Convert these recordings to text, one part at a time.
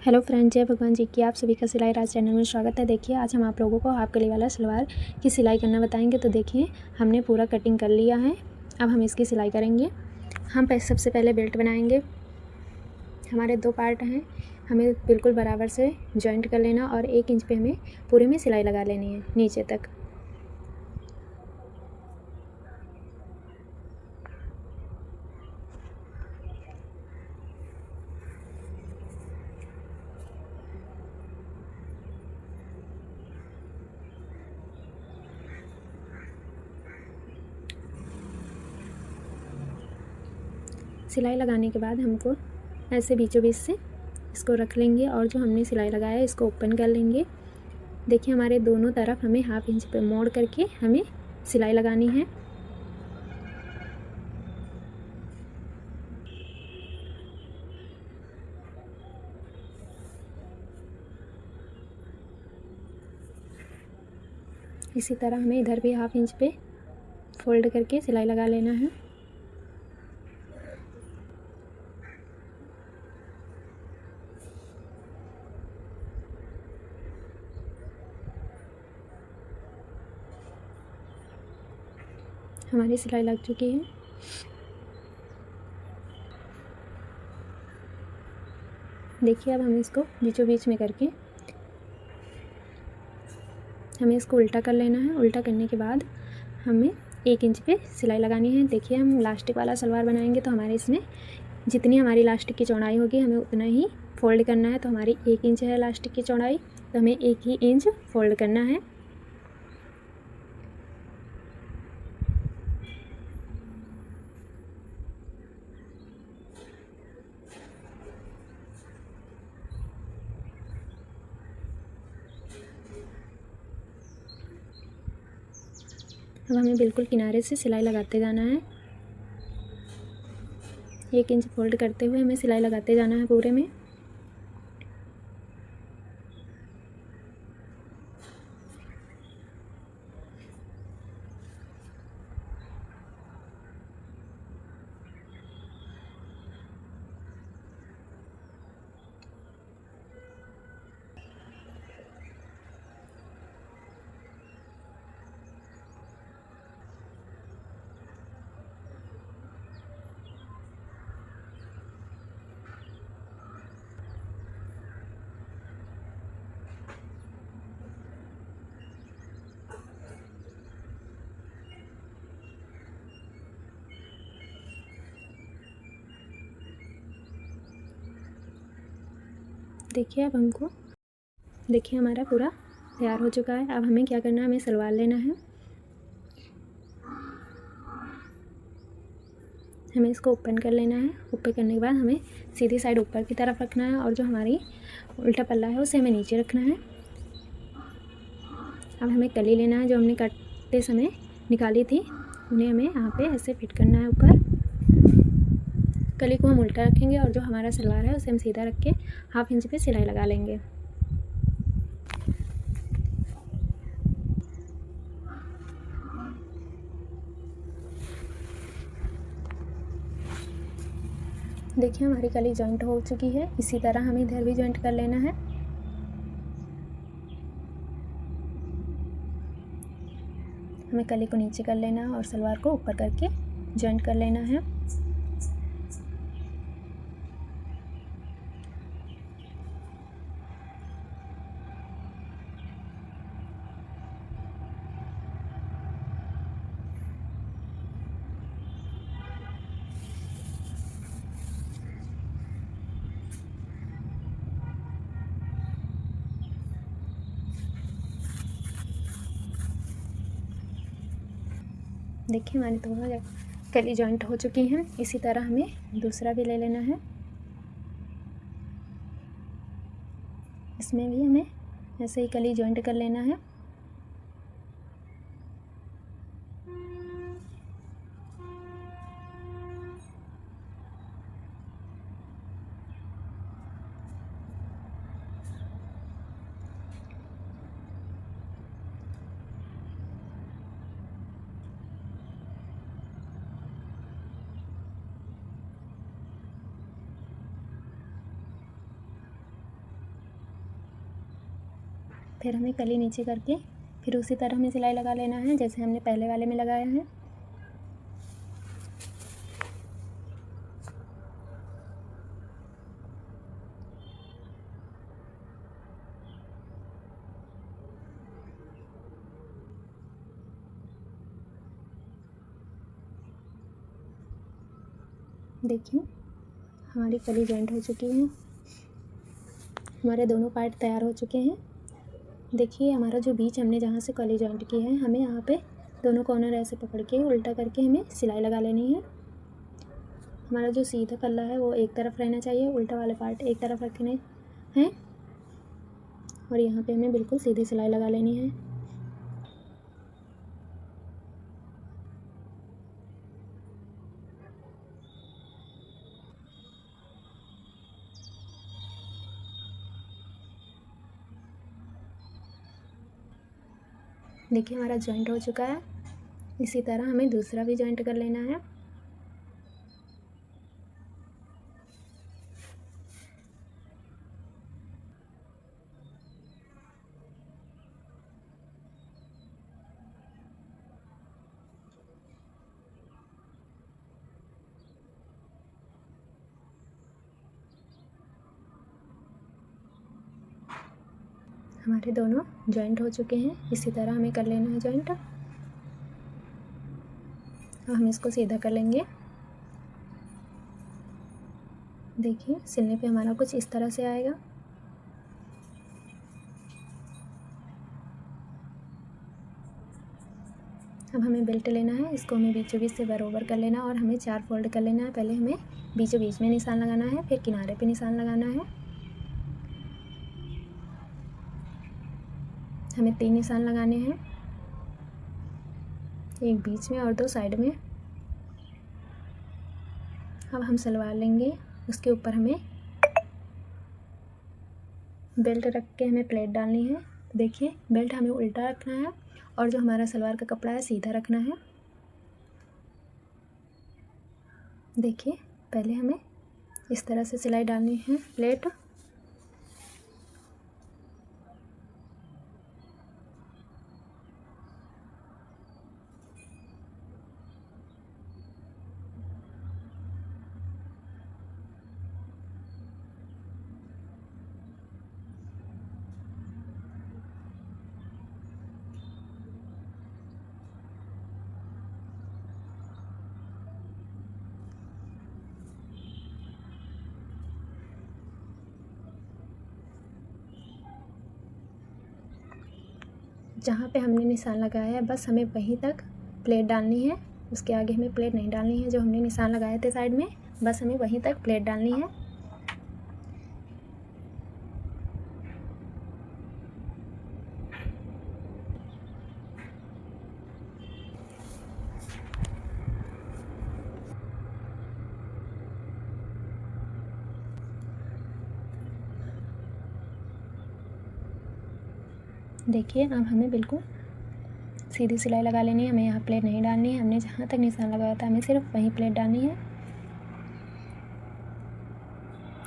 Hello friend, जय भगवान जी की। आप सभी का सिलाई राज चैनल में स्वागत है। देखिए, आज हम आप लोगों को हाफ गले वाला सलवार की सिलाई करना बताएंगे। तो देखिए, हमने पूरा कटिंग कर लिया है। अब हम इसकी सिलाई करेंगे। हम सबसे पहले बेल्ट बनाएंगे। हमारे 2 पार्ट हैं, हमें बिल्कुल बराबर से जॉइंट कर लेना और 1 इंच पे हमें पूरे में सिलाई लगा लेनी है नीचे तक। सिलाई लगाने के बाद हमको ऐसे बीचों बीच से इसको रख लेंगे और जो हमने सिलाई लगाया है इसको ओपन कर लेंगे। देखिए, हमारे दोनों तरफ हमें हाफ इंच पे मोड़ करके हमें सिलाई लगानी है। इसी तरह हमें इधर भी हाफ इंच पे फोल्ड करके सिलाई लगा लेना है। हमारी सिलाई लग चुकी है। देखिए, अब हम इसको बीचों बीच में करके हमें इसको उल्टा कर लेना है। उल्टा करने के बाद हमें 1 इंच पे सिलाई लगानी है। देखिए, हम इलास्टिक वाला सलवार बनाएंगे तो हमारे इसमें जितनी हमारी इलास्टिक की चौड़ाई होगी हमें उतना ही फोल्ड करना है। तो हमारी 1 इंच है इलास्टिक की चौड़ाई, तो हमें 1 ही इंच फोल्ड करना है। अब हमें बिल्कुल किनारे से सिलाई लगाते जाना है। 1 इंच फोल्ड करते हुए हमें सिलाई लगाते जाना है पूरे में। देखिए, हमारा पूरा तैयार हो चुका है। अब हमें क्या करना है, हमें सलवार लेना है। हमें इसको ओपन कर लेना है। ऊपर करने के बाद हमें सीधी साइड ऊपर की तरफ रखना है और जो हमारी उल्टा पल्ला है उसे हमें नीचे रखना है। अब हमें कली लेना है, जो हमने काटते समय निकाली थी उन्हें हमें यहाँ पे ऐसे फिट करना है ऊपर। कली को हम उल्टा रखेंगे और जो हमारा सलवार है उसे हम सीधा रख के हाफ इंच पे सिलाई लगा लेंगे। देखिए, हमारी कली जॉइंट हो चुकी है। इसी तरह हमें इधर भी जॉइंट कर लेना है। हमें कली को नीचे कर लेना है और सलवार को ऊपर करके जॉइंट कर लेना है। देखिए, हमारी दोनों कली जॉइंट हो चुकी हैं। इसी तरह हमें दूसरा भी ले लेना है। इसमें भी हमें ऐसे ही कली जॉइंट कर लेना है। फिर हमें कली नीचे करके फिर उसी तरह हमें सिलाई लगा लेना है जैसे हमने पहले वाले में लगाया है। देखिए हमारी कली जॉइंट हो चुकी है, हमारे दोनों पार्ट तैयार हो चुके हैं। देखिए हमारा जो बीच हमने जहाँ से कली जॉइंट की है, हमें यहाँ पे दोनों कॉर्नर ऐसे पकड़ के उल्टा करके हमें सिलाई लगा लेनी है। हमारा जो सीधा पल्ला है वो एक तरफ रहना चाहिए, उल्टा वाले पार्ट एक तरफ रखने हैं और यहाँ पे हमें बिल्कुल सीधी सिलाई लगा लेनी है। देखिए हमारा जॉइंट हो चुका है। इसी तरह हमें दूसरा भी जॉइंट कर लेना है। हमारे दोनों जॉइंट हो चुके हैं। इसी तरह हमें कर लेना है जॉइंट। अब हम इसको सीधा कर लेंगे। देखिए सिलने पे हमारा कुछ इस तरह से आएगा। अब हमें बेल्ट लेना है, इसको हमें बीचों बीच से बराबर कर लेना और हमें 4 फोल्ड कर लेना है। पहले हमें बीचों बीच में निशान लगाना है, फिर किनारे पे निशान लगाना है। हमें 3 निशान लगाने हैं, एक बीच में और 2 साइड में। अब हम सलवार लेंगे, उसके ऊपर हमें बेल्ट रख के हमें प्लेट डालनी है। देखिए बेल्ट हमें उल्टा रखना है और जो हमारा सलवार का कपड़ा है सीधा रखना है। देखिए पहले हमें इस तरह से सिलाई डालनी है प्लेट। जहाँ पे हमने निशान लगाया है बस हमें वहीं तक प्लेट डालनी है, उसके आगे हमें प्लेट नहीं डालनी है। जो हमने निशान लगाए थे साइड में बस हमें वहीं तक प्लेट डालनी है। देखिए अब हमें बिल्कुल सीधी सिलाई लगा लेनी है, हमें यहाँ प्लेट नहीं डालनी है। हमने जहाँ तक निशान लगाया था हमें सिर्फ वहीं प्लेट डालनी है।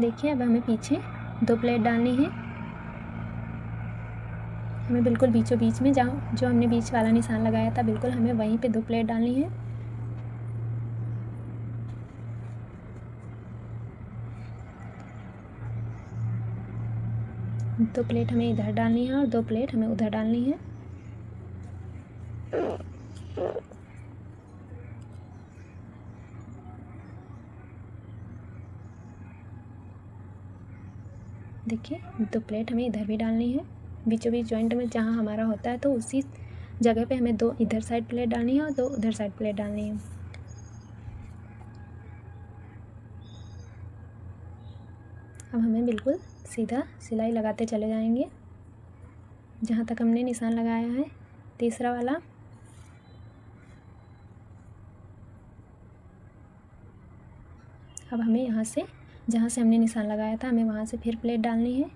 देखिए अब हमें पीछे 2 प्लेट डालनी है। हमें बिल्कुल बीचों बीच में जहाँ जो हमने बीच वाला निशान लगाया था बिल्कुल हमें वहीं पे 2 प्लेट डालनी है। दो प्लेट हमें इधर डालनी है और 2 प्लेट हमें उधर डालनी है। देखिए 2 प्लेट हमें इधर भी डालनी है। बीचों बीच जॉइंट में जहाँ हमारा होता है तो उसी जगह पे हमें 2 इधर साइड प्लेट डालनी है और 2 उधर साइड प्लेट डालनी है। अब हमें बिल्कुल सीधा सिलाई लगाते चले जाएंगे जहाँ तक हमने निशान लगाया है तीसरा वाला। अब हमें यहाँ से जहाँ से हमने निशान लगाया था हमें वहाँ से फिर प्लेट डालनी है।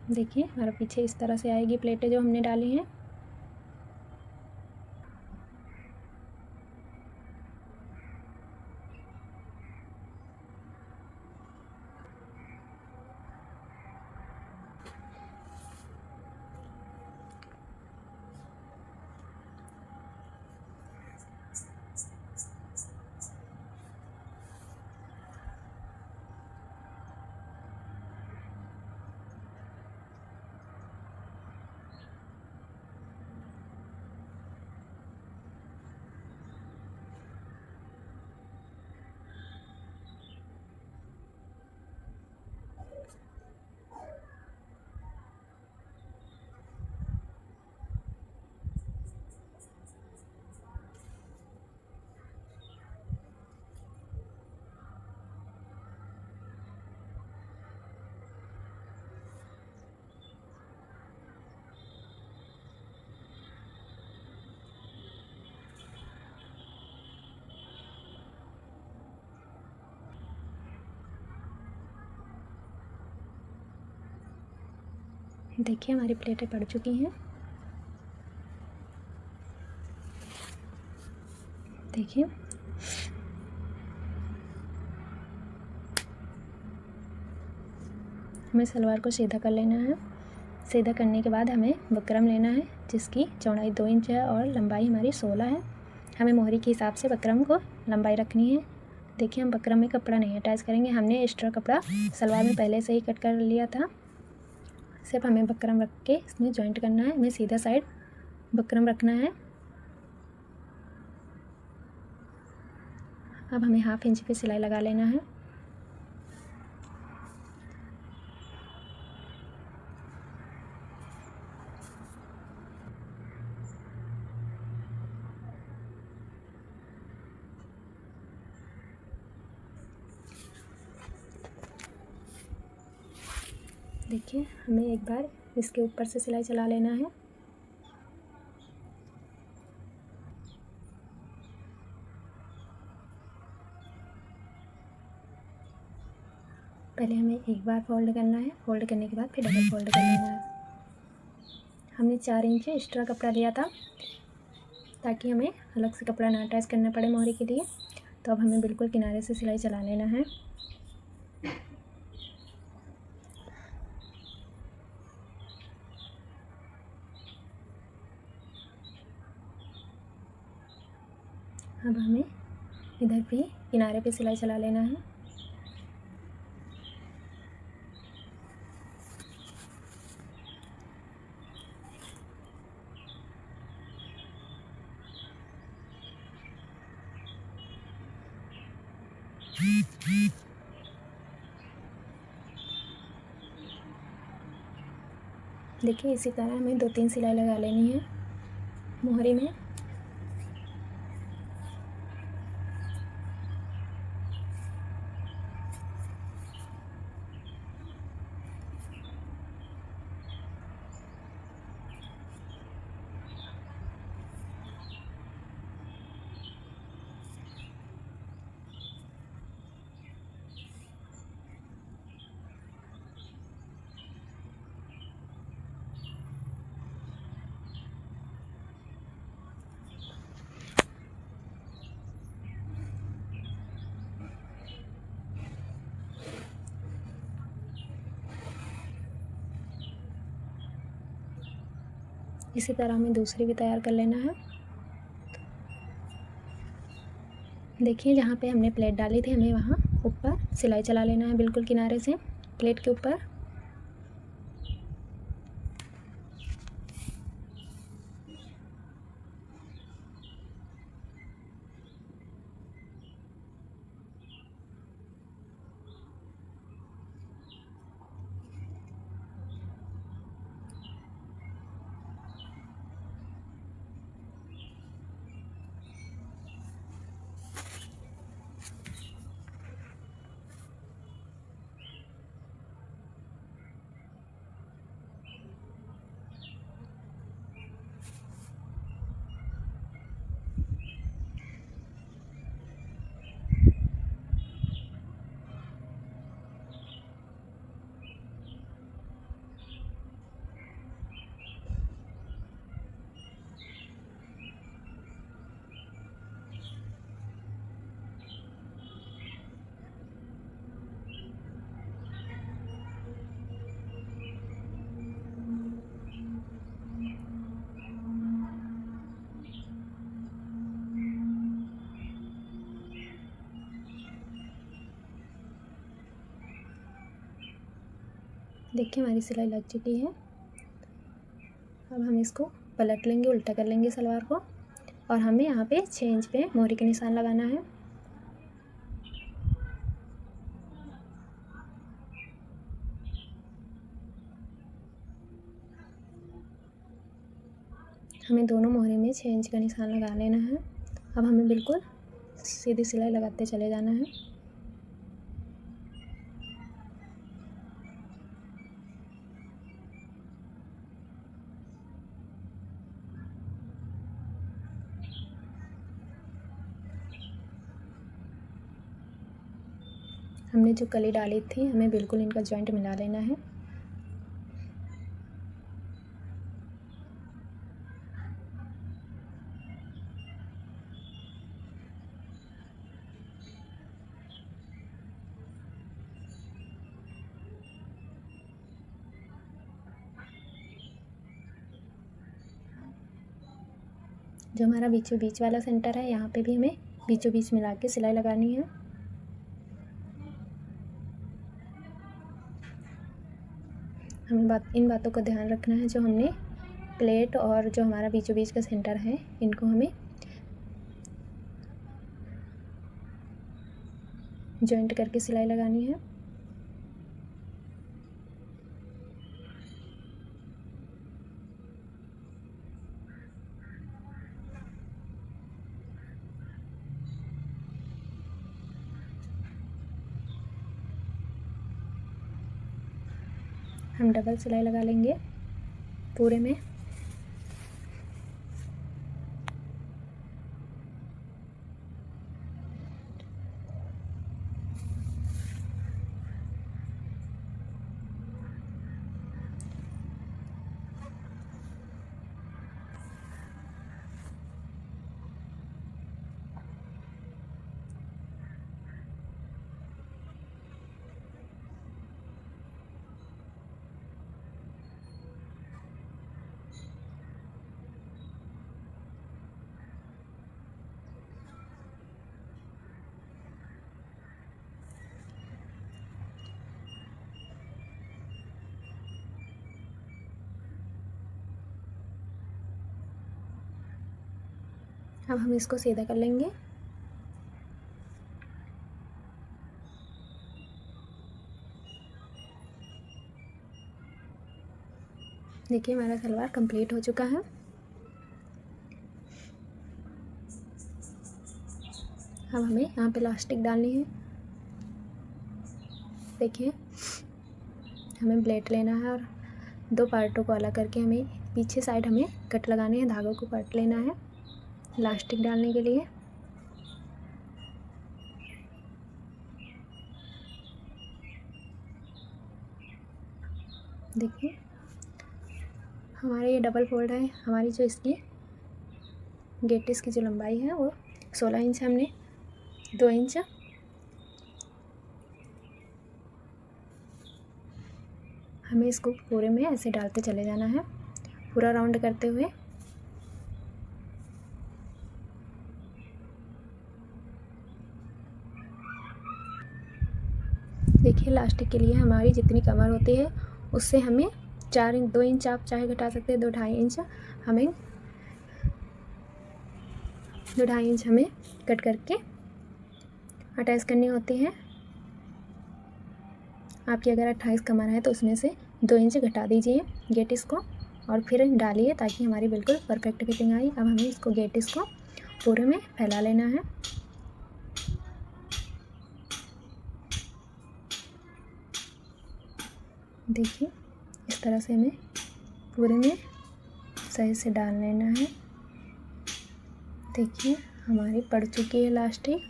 देखिए हमारा पीछे इस तरह से आएगी प्लेटें जो हमने डाली हैं। देखिए हमारी प्लेटें पड़ चुकी हैं। देखिए हमें सलवार को सीधा कर लेना है। सीधा करने के बाद हमें बकरम लेना है जिसकी चौड़ाई 2 इंच है और लंबाई हमारी 16 है। हमें मोहरी के हिसाब से बकरम को लंबाई रखनी है। देखिए हम बकरम में कपड़ा नहीं अटैच करेंगे, हमने एक्स्ट्रा कपड़ा सलवार में पहले से ही कट कर लिया था। सिर्फ हमें बकरम रख के इसमें जॉइंट करना है। हमें सीधा साइड बकरम रखना है। अब हमें 1/2 इंच पे सिलाई लगा लेना है। देखिए हमें एक बार इसके ऊपर से सिलाई चला लेना है। पहले हमें एक बार फोल्ड करना है, फोल्ड करने के बाद फिर डबल फोल्ड कर लेना है। हमने 4 इंच एक्स्ट्रा कपड़ा लिया था ताकि हमें अलग से कपड़ा ना अटैच करना पड़े मोहरी के लिए। तो अब हमें बिल्कुल किनारे से सिलाई चला लेना है। अब हमें इधर भी किनारे पे सिलाई चला लेना है। देखिए इसी तरह हमें 2-3 सिलाई लगा लेनी है मोहरी में। इसी तरह हमें दूसरी भी तैयार कर लेना है। देखिए जहाँ पे हमने प्लेट डाली थी हमें वहाँ ऊपर सिलाई चला लेना है, बिल्कुल किनारे से प्लेट के ऊपर। देखिए हमारी सिलाई लग चुकी है। अब हम इसको पलट लेंगे, उल्टा कर लेंगे सलवार को और हमें यहाँ पे 6 इंच पे मोहरी के निशान लगाना है। हमें दोनों मोहरी में 6 इंच का निशान लगा लेना है। अब हमें बिल्कुल सीधी सिलाई लगाते चले जाना है। हमने जो कली डाली थी हमें बिल्कुल इनका जॉइंट मिला लेना है। जो हमारा बीचों बीच वाला सेंटर है यहाँ पे भी हमें बीचों बीच मिला के सिलाई लगानी है। हमें इन बातों का ध्यान रखना है, जो हमने प्लेट और जो हमारा बीचों बीच का सेंटर है इनको हमें जॉइंट करके सिलाई लगानी है। हम डबल सिलाई लगा लेंगे पूरे में। अब हम इसको सीधा कर लेंगे। देखिए हमारा सलवार कंप्लीट हो चुका है। अब हमें यहाँ पे इलास्टिक डालनी है। देखिए हमें ब्लेड लेना है और दो पार्टों को अलग करके हमें पीछे साइड हमें कट लगाने हैं, धागों को काट लेना है इलास्टिक डालने के लिए। देखिए हमारे ये डबल फोल्ड है। हमारी जो इसकी गेटिस की जो लंबाई है वो 16 इंच है, हमने 2 इंच हमें इसको पूरे में ऐसे डालते चले जाना है, पूरा राउंड करते हुए। देखिए इलास्टिक के लिए हमारी जितनी कमर होती है उससे हमें 4 इंच 2 इंच आप चाहे घटा सकते हैं, 2-2.5 इंच हमें 2-2.5 इंच हमें कट करके अटैच करनी होती है। आपकी अगर 28 कमर है तो उसमें से 2 इंच घटा दीजिए गेटिस को और फिर डालिए ताकि हमारी बिल्कुल परफेक्ट फिटिंग आई। अब हमें इसको गेटिस को पूरे में फैला लेना है। देखिए इस तरह से हमें पूरे में सही से डाल लेना है। देखिए हमारी पड़ चुकी है इलास्टिक।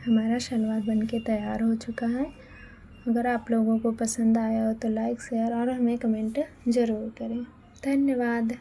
हमारा शलवार बनके तैयार हो चुका है। अगर आप लोगों को पसंद आया हो तो लाइक शेयर और हमें कमेंट ज़रूर करें। धन्यवाद।